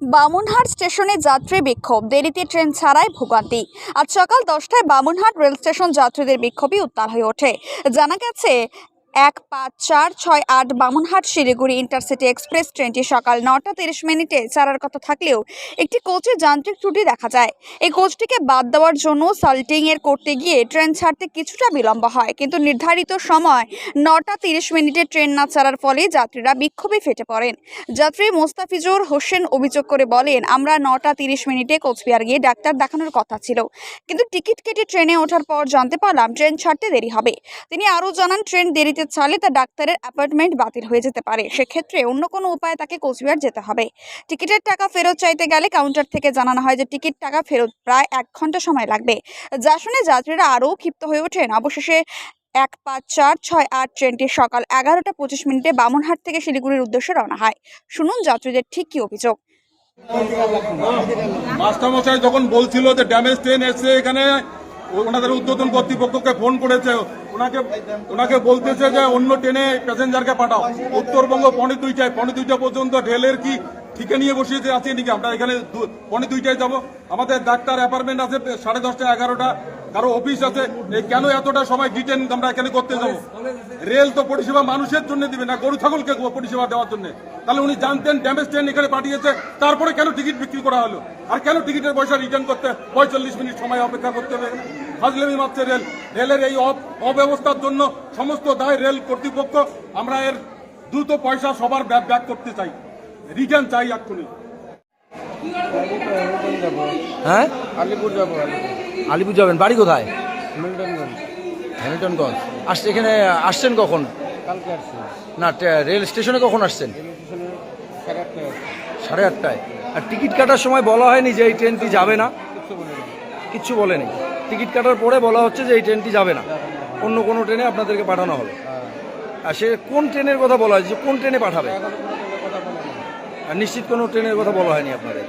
বামুনহাট স্টেশনে যাত্রী বিক্ষোভ, দেরিতে ট্রেন ছাড়ায় ভোগান্তি। আজ সকাল 10টায় বামুনহাট রেল স্টেশন যাত্রীদের বিক্ষোভে উত্তাল হয়ে ওঠে। জানা গেছে 15468 বামুনহাট শিলিগুড়ি ইন্টারসিটি এক্সপ্রেস ট্রেনটি সকাল 9টা 30 মিনিটে ছাড়ার কথা থাকলেও একটি কোচে যান্ত্রিক ত্রুটি দেখা যায়। এই কোচটিকে বাদ দেওয়ার জন্য সাল্টিং এর করতে গিয়ে ট্রেন ছাড়তে কিছুটা বিলম্ব হয়, কিন্তু নির্ধারিত সময় 9টা 30 মিনিটে ট্রেন না ছাড়ার ফলে যাত্রীরা বিক্ষোভে ফেটে পড়েন। যাত্রী মোস্তাফিজুর হোসেন অভিযোগ করে বলেন, আমরা 9টা 30 মিনিটে কোচবিহার গিয়ে ডাক্তার দেখানোর কথা ছিল, কিন্তু টিকিট কেটে ট্রেনে ওঠার পর জানতে পারলাম ট্রেন ছাড়তে দেরি হবে। তিনি আরও জানান, ট্রেন দেরিতে ছাড়লে তা ডাক্তারের অ্যাপয়েন্টমেন্ট বাতিল হয়ে যেতে পারে, সেক্ষেত্রে অন্য কোনো উপায়ে তাকে কোচবিহার যেতে হবে। টিকিটের টাকা ফেরত চাইতে গেলে কাউন্টার থেকে জানানো হয় যে টিকিট টাকা ফেরত প্রায় 1 ঘন্টা সময় লাগবে, যা শুনে যাত্রীরা আরও ক্ষিপ্ত হয়ে ওঠেন। অবশেষে 15468 ট্রেনটি সকাল 11টা 25 মিনিটে বামুনহাট থেকে শিলিগুড়ির উদ্দেশ্যে রওনা হয়। শুনুন যাত্রীদের ঠিক কি অভিযোগ। মাস্টারমশাই যখন বলছিল যে ড্যামেজ ট্রেন এসে এখানে ওনাদের উদ্বোধন কর্তৃপক্ষকে ফোন করেছে, ওনাকে বলতেছে যে অন্য ট্রেনে প্যাসেঞ্জারকে পাঠাও। উত্তরবঙ্গ 2:45 পর্যন্ত রেলের কি ঠিকে নিয়ে বসিয়েছে আছে নাকি? আমরা এখানে 2:45 যাবো, আমাদের ডাক্তার অ্যাপার্টমেন্ট আছে 10:30 11টা, কারো অফিস আছে, কেন এতটা সময় ডিটেন আমরা এখানে করতে যাবো? রেল তো পরিষেবা মানুষের জন্য দিবে না, গরু ছাগলকে পরিষেবা দেওয়ার জন্য। তাহলে উনি জানতেন ড্যামেজ ট্রেন এখানে পাঠিয়েছে, তারপরে কেন টিকিট বিক্রি করা হলো? আর কেন টিকিটের পয়সা রিটার্ন করতে 45 মিনিট সময় অপেক্ষা করতে হবে? ফাজলামি মারছে রেল। রেলের এই অব্যবস্থার জন্য সমস্ত দায় রেল কর্তৃপক্ষ। আমরা এর দ্রুত পয়সা সবার ব্যাক করতে চাই, রিটার্ন চাই এক্ষুনি। হ্যাঁ, আলিপুর যাবো। আলিপুর যাবেন? বাড়ি কোথায়? হ্যামিল্টনগঞ্জ। হ্যামিল্টনগঞ্জ। এখানে আসছেন কখন? কালকে আসছি। না, রেল স্টেশনে কখন আসছেন? রেল স্টেশনে 8:30 8:30টায়। আর টিকিট কাটার সময় বলা হয়নি যে এই ট্রেনটি যাবে না? কিছু বলে না। কিচ্ছু বলেনি। টিকিট কাটার পরে বলা হচ্ছে যে এই ট্রেনটি যাবে না, অন্য কোনো ট্রেনে আপনাদেরকে পাঠানো হবে। আর সে কোন ট্রেনের কথা বলা হয়েছে, কোন ট্রেনে পাঠাবে? এখনো কোনো ট্রেনের কথা বলে না। আর নিশ্চিত কোনো ট্রেনের কথা বলা হয়নি আপনাদের।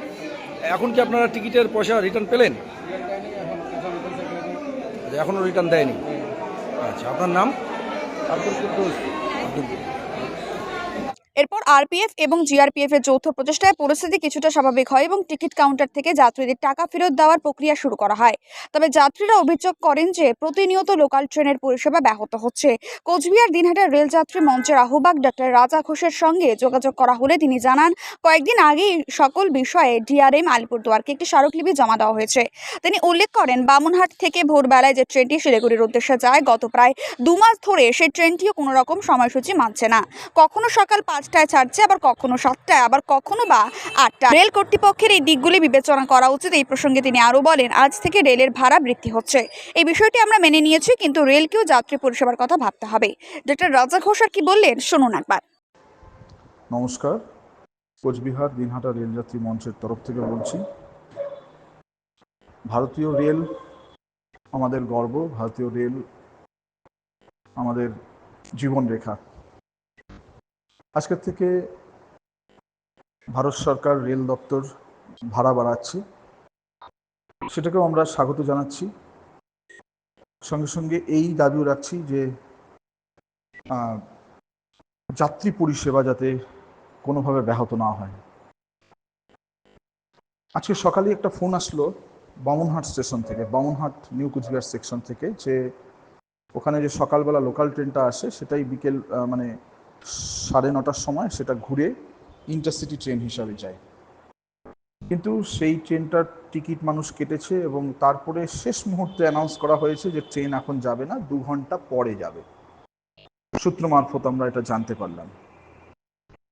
এখন কি আপনারা টিকিটের পয়সা রিটার্ন পেলেন? রিটার্ন দেয়নি, এখন রিটার্ন সেক্রেটারি এখনও রিটার্ন দেয়নি? আচ্ছা, আপনার নাম? আব্দুল কুদ্দুস। আব্দুল। এরপর আরপিএফ এবং জিআরপিএফ এর যৌথ প্রচেষ্টায় পরিস্থিতি কিছুটা স্বাভাবিক হয় এবং টিকিট কাউন্টার থেকে যাত্রীদের টাকা ফেরত দেওয়ার প্রক্রিয়া শুরু করা হয়। তবে যাত্রীরা অভিযোগ করেন যে প্রতিনিয়ত লোকাল ট্রেনের পরিষেবা ব্যাহত হচ্ছে। কোচবিহার দিনহাটার রেলযাত্রী মঞ্চের আহ্বায়ক ডক্টর রাজা ঘোষের সঙ্গে যোগাযোগ করা হলে তিনি জানান, কয়েকদিন আগেই সকল বিষয়ে ডিআরএম আলিপুরদুয়ারকে একটি স্মারকলিপি জমা দেওয়া হয়েছে। তিনি উল্লেখ করেন, বামুনহাট থেকে ভোরবেলায় যে ট্রেনটি শিলিগুড়ির উদ্দেশ্যে যায়, গত প্রায় 2 মাস ধরে সেই ট্রেনটিও কোনো রকম সময়সূচি মানছে না। কখনো সকাল 5টায় ছাড়ছে, আবার কখনো 7টায়, আবার কখনো বা 8টা। রেল কর্তৃপক্ষের এই দিকগুলি বিবেচনা করা উচিত। এই প্রসঙ্গে তিনি আরও বলেন, আজ থেকে রেলের ভাড়া বৃদ্ধি হচ্ছে, এই বিষয়টি আমরা মেনে নিয়েছি, কিন্তু রেলকেও যাত্রী পরিষেবার কথা ভাবতে হবে। ডক্টর রাজা ঘোষ আর কি বললেন শুনুন একবার। নমস্কার, কোচবিহার দিনহাটা রেলযাত্রী মঞ্চের তরফ থেকে বলছি। ভারতীয় রেল আমাদের গর্ব, ভারতীয় রেল আমাদের জীবনরেখা। আজকের থেকে ভারত সরকার রেল দপ্তর ভাড়া বাড়াচ্ছে, সেটাকেও আমরা স্বাগত জানাচ্ছি। সঙ্গে সঙ্গে এই দাবিও রাখছি যে যাত্রী পরিষেবা যাতে কোনোভাবে ব্যাহত না হয়। আজকে সকালে একটা ফোন আসলো বামুনহাট স্টেশন থেকে, বামুনহাট নিউ কুচবিহার সেকশন থেকে, যে ওখানে যে সকালবেলা লোকাল ট্রেনটা আসে সেটাই বিকেল 9:30টার সময় সেটা ঘুরে ইন্টারসিটি ট্রেন হিসাবে যায়। কিন্তু সেই ট্রেনটার টিকিট মানুষ কেটেছে এবং তারপরে শেষ মুহূর্তে অ্যানাউন্স করা হয়েছে যে ট্রেন এখন যাবে না, 2 ঘন্টা পরে যাবে। সূত্র মারফত আমরা এটা জানতে পারলাম।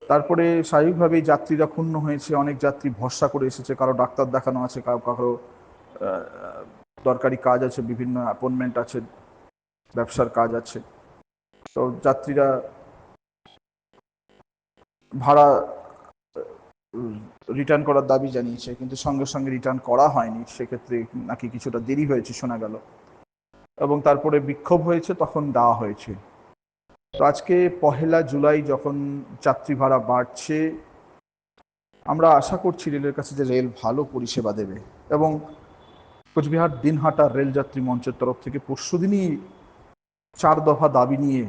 তারপরে স্বাভাবিকভাবেই যাত্রীরা ক্ষুণ্ণ হয়েছে, অনেক যাত্রী ভরসা করে এসেছে, কারো ডাক্তার দেখানো আছে, কারো দরকারি কাজ আছে, বিভিন্ন অ্যাপয়েন্টমেন্ট আছে, ব্যবসার কাজ আছে। তো যাত্রীরা ভাড়া রিটার্ন করার দাবি জানিয়েছে, কিন্তু সঙ্গে সঙ্গে রিটার্ন করা হয়নি, সেক্ষেত্রে নাকি কিছুটা দেরি হয়েছে শোনা গেল, এবং তারপরে বিক্ষোভ হয়েছে, তখন দেওয়া হয়েছে। তো আজকে 1 জুলাই যখন যাত্রী ভাড়া বাড়ছে, আমরা আশা করছি রেলের কাছে যে রেল ভালো পরিষেবা দেবে, এবং কোচবিহার দিনহাটা রেলযাত্রী মঞ্চের তরফ থেকে পরশুদিনই 4 দফা দাবি নিয়ে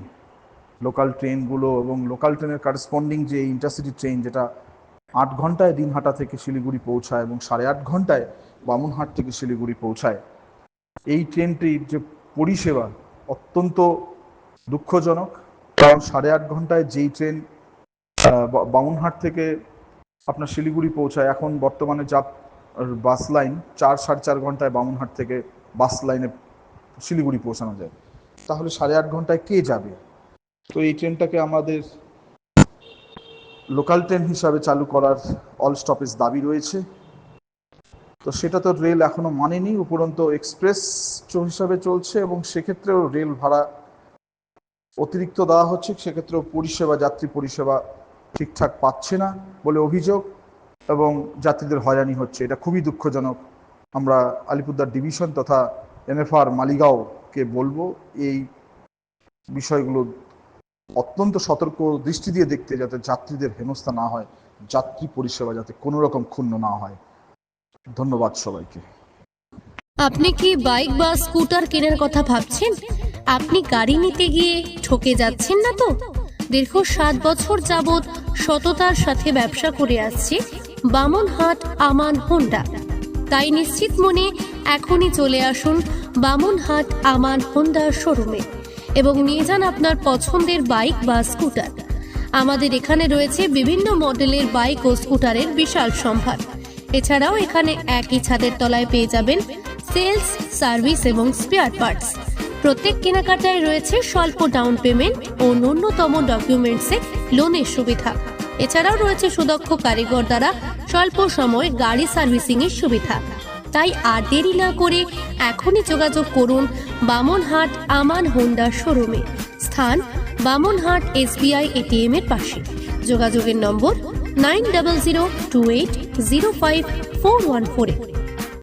লোকাল ট্রেনগুলো এবং লোকাল ট্রেনের কারেসপন্ডিং যে ইন্টারসিটি ট্রেন যেটা 8 ঘন্টায় দিনহাটা থেকে শিলিগুড়ি পৌঁছায় এবং 8.5 ঘন্টায় বামুনহাট থেকে শিলিগুড়ি পৌঁছায়। এই ট্রেনটির যে পরিষেবা অত্যন্ত দুঃখজনক, কারণ 8.5 ঘন্টায় যেই ট্রেন বামুনহাট থেকে আপনার শিলিগুড়ি পৌঁছায়, এখন বর্তমানে যা বাস লাইন 4-4.5 ঘন্টায় বামুনহাট থেকে বাস লাইনে শিলিগুড়ি পৌঁছানো যায়, তাহলে 8.5 ঘন্টায় কে যাবে? তো এই ট্রেনটাকে আমাদের লোকাল ট্রেন হিসাবে চালু করার অল স্টপেজ দাবি রয়েছে। তো সেটা তো রেল এখনো মানেনি, উপরন্ত এক্সপ্রেস হিসাবে চলছে এবং সেক্ষেত্রেও রেল ভাড়া অতিরিক্ত দেওয়া হচ্ছে, সেক্ষেত্রেও পরিষেবা, যাত্রী পরিষেবা ঠিকঠাক পাচ্ছে না বলে অভিযোগ এবং যাত্রীদের হয়রানি হচ্ছে। এটা খুবই দুঃখজনক। আমরা আলিপুরদুয়ার ডিভিশন তথা এনএফআর মালিগাঁওকে বলবো এই বিষয়গুলো অত্যন্ত সতর্ক দৃষ্টি দিয়ে দেখতে, যাতে যাত্রীদের হেনস্থা না হয়, যাত্রী পরিষেবা যাতে কোনো রকম ক্ষুণ্ণ না হয়। ধন্যবাদ সবাইকে। আপনি কি বাইক বা স্কুটার কেনার কথা ভাবছেন? আপনি গাড়ি নিতে গিয়ে ঠকে যাচ্ছেন না তো? দীর্ঘ 7 বছর যাবৎ সততার সাথে ব্যবসা করে আসছে বামুনহাট আমান হোন্ডা। তাই নিশ্চিত মনে এখনই চলে আসুন বামুনহাট আমান হোন্ডার শোরুমে এবং নিয়ে যান আপনার পছন্দের বাইক বা স্কুটার। আমাদের এখানে রয়েছে বিভিন্ন মডেলের বাইক ও স্কুটারের বিশাল সম্ভার। এছাড়াও এখানে একই ছাদের তলায় পেয়ে যাবেন সেলস, সার্ভিস এবং স্পেয়ার পার্টস। প্রত্যেক কেনাকাটায় রয়েছে স্বল্প ডাউন পেমেন্ট ও ন্যূনতম ডকুমেন্টসে লোনের সুবিধা। এছাড়াও রয়েছে সুদক্ষ কারিগর দ্বারা স্বল্প সময়ে গাড়ি সার্ভিসিং এর সুবিধা। তাই আর দেরি না করে এখনই যোগাযোগ করুন বামুনহাট আমান হোন্ডা শোরুমে। স্থান বামুনহাট SBI ATM এর পাশে। যোগাযোগের নম্বর 9002805414।